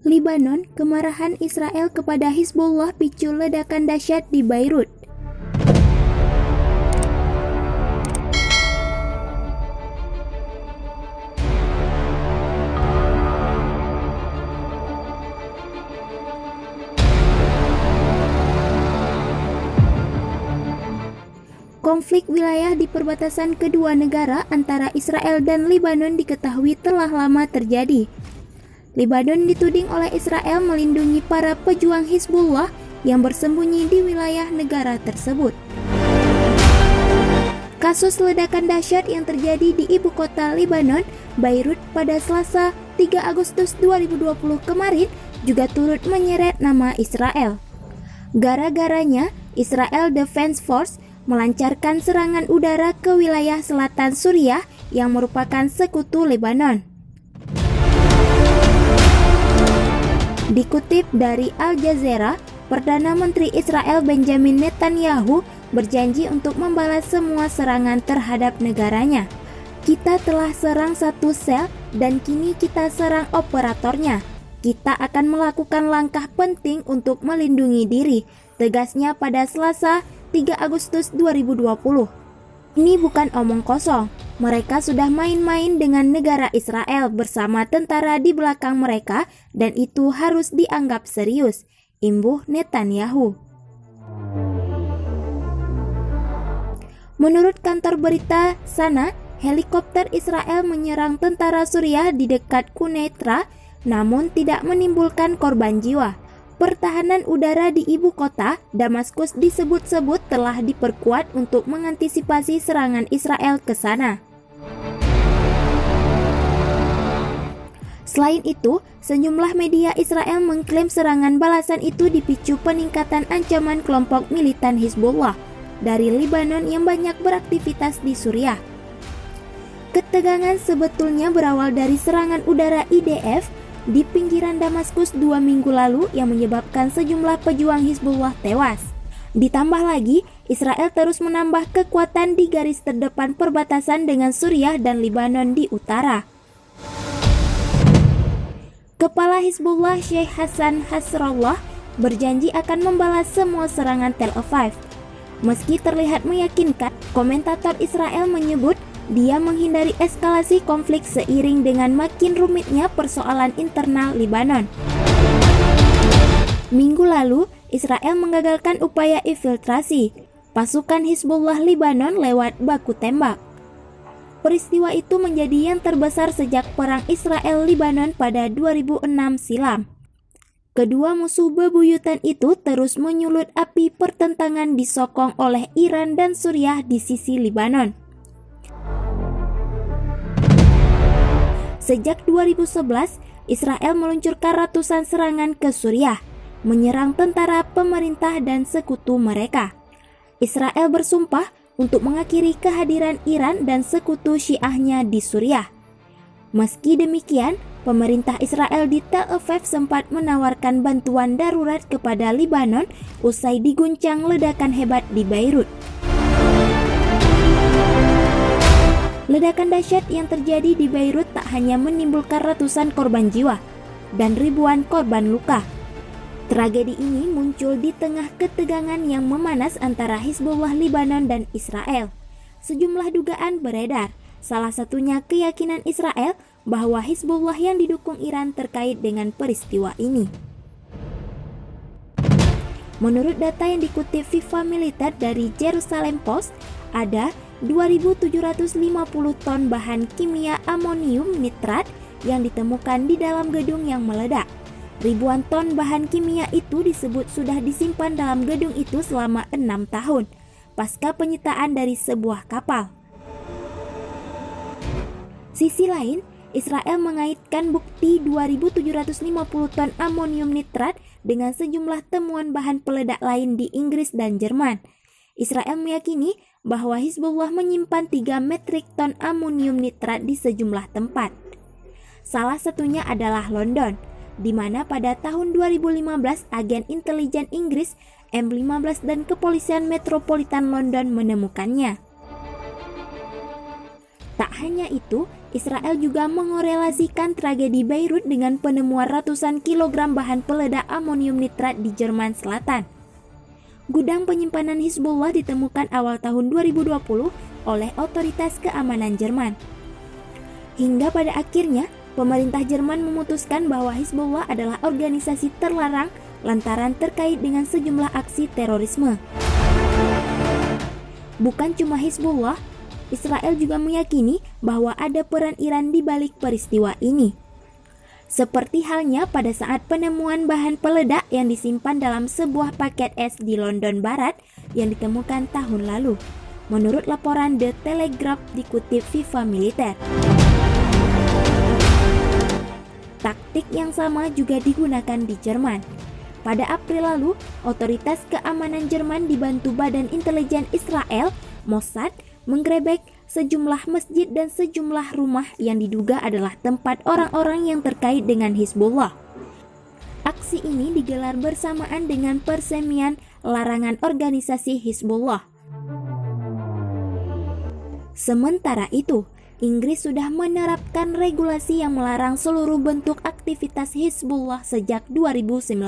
Libanon, kemarahan Israel kepada Hizbullah picu ledakan dahsyat di Beirut. Konflik wilayah di perbatasan kedua negara antara Israel dan Libanon diketahui telah lama terjadi. Libanon dituding oleh Israel melindungi para pejuang Hizbullah yang bersembunyi di wilayah negara tersebut. Kasus ledakan dahsyat yang terjadi di ibu kota Libanon, Beirut pada Selasa 3 Agustus 2020 kemarin juga turut menyeret nama Israel. Gara-garanya, Israel Defense Force melancarkan serangan udara ke wilayah selatan Suriah yang merupakan sekutu Lebanon. Dikutip dari Al Jazeera, Perdana Menteri Israel Benjamin Netanyahu berjanji untuk membalas semua serangan terhadap negaranya. Kita telah serang satu sel dan kini kita serang operatornya. Kita akan melakukan langkah penting untuk melindungi diri, tegasnya pada Selasa 3 Agustus 2020. Ini bukan omong kosong. Mereka sudah main-main dengan negara Israel bersama tentara di belakang mereka dan itu harus dianggap serius, imbuh Netanyahu. Menurut kantor berita Sana, helikopter Israel menyerang tentara Suriah di dekat Quneitra, namun tidak menimbulkan korban jiwa. Pertahanan udara di ibu kota, Damaskus disebut-sebut telah diperkuat untuk mengantisipasi serangan Israel ke sana. Selain itu, sejumlah media Israel mengklaim serangan balasan itu dipicu peningkatan ancaman kelompok militan Hizbullah dari Libanon yang banyak beraktivitas di Suriah. Ketegangan sebetulnya berawal dari serangan udara IDF di pinggiran Damaskus 2 minggu lalu yang menyebabkan sejumlah pejuang Hizbullah tewas. Ditambah lagi, Israel terus menambah kekuatan di garis terdepan perbatasan dengan Suriah dan Libanon di utara. Kepala Hizbullah Sheikh Hassan Nasrallah berjanji akan membalas semua serangan Tel Aviv. Meski terlihat meyakinkan, komentator Israel menyebut dia menghindari eskalasi konflik seiring dengan makin rumitnya persoalan internal Libanon. Minggu lalu, Israel menggagalkan upaya infiltrasi pasukan Hizbullah Libanon lewat baku tembak. Peristiwa itu menjadi yang terbesar sejak perang Israel-Libanon pada 2006 silam. Kedua musuh bebuyutan itu terus menyulut api pertentangan disokong oleh Iran dan Suriah di sisi Libanon. Sejak 2011, Israel meluncurkan ratusan serangan ke Suriah, menyerang tentara pemerintah dan sekutu mereka. Israel bersumpah untuk mengakhiri kehadiran Iran dan sekutu Syiahnya di Suriah. Meski demikian, pemerintah Israel di Tel Aviv sempat menawarkan bantuan darurat kepada Libanon usai diguncang ledakan hebat di Beirut. Ledakan dahsyat yang terjadi di Beirut tak hanya menimbulkan ratusan korban jiwa dan ribuan korban luka. Tragedi ini muncul di tengah ketegangan yang memanas antara Hizbullah Libanon dan Israel. Sejumlah dugaan beredar, salah satunya keyakinan Israel bahwa Hizbullah yang didukung Iran terkait dengan peristiwa ini. Menurut data yang dikutip FIFA Militer dari Jerusalem Post, ada 2.750 ton bahan kimia amonium nitrat yang ditemukan di dalam gedung yang meledak. Ribuan ton bahan kimia itu disebut sudah disimpan dalam gedung itu selama 6 tahun, pasca penyitaan dari sebuah kapal. Sisi lain, Israel mengaitkan bukti 2.750 ton amonium nitrat dengan sejumlah temuan bahan peledak lain di Inggris dan Jerman. Israel meyakini bahwa Hizbullah menyimpan 3 metrik ton amonium nitrat di sejumlah tempat. Salah satunya adalah London, di mana pada tahun 2015 agen intelijen Inggris M15 dan Kepolisian Metropolitan London menemukannya. Tak hanya itu, Israel juga mengorelasikan tragedi Beirut dengan penemuan ratusan kilogram bahan peledak amonium nitrat di Jerman Selatan. Gudang penyimpanan Hizbullah ditemukan awal tahun 2020 oleh otoritas keamanan Jerman. Hingga pada akhirnya, pemerintah Jerman memutuskan bahwa Hizbullah adalah organisasi terlarang lantaran terkait dengan sejumlah aksi terorisme. Bukan cuma Hizbullah, Israel juga meyakini bahwa ada peran Iran di balik peristiwa ini. Seperti halnya pada saat penemuan bahan peledak yang disimpan dalam sebuah paket es di London Barat yang ditemukan tahun lalu, menurut laporan The Telegraph dikutip Viva Militer. Taktik yang sama juga digunakan di Jerman. Pada April lalu, otoritas keamanan Jerman dibantu Badan Intelijen Israel, Mossad, menggerebek sejumlah masjid dan sejumlah rumah yang diduga adalah tempat orang-orang yang terkait dengan Hizbullah. Aksi ini digelar bersamaan dengan persemian larangan organisasi Hizbullah. Sementara itu, Inggris sudah menerapkan regulasi yang melarang seluruh bentuk aktivitas Hizbullah sejak 2019.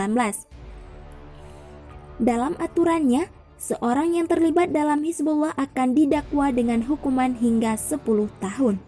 Dalam aturannya, seorang yang terlibat dalam Hizbullah akan didakwa dengan hukuman hingga 10 tahun.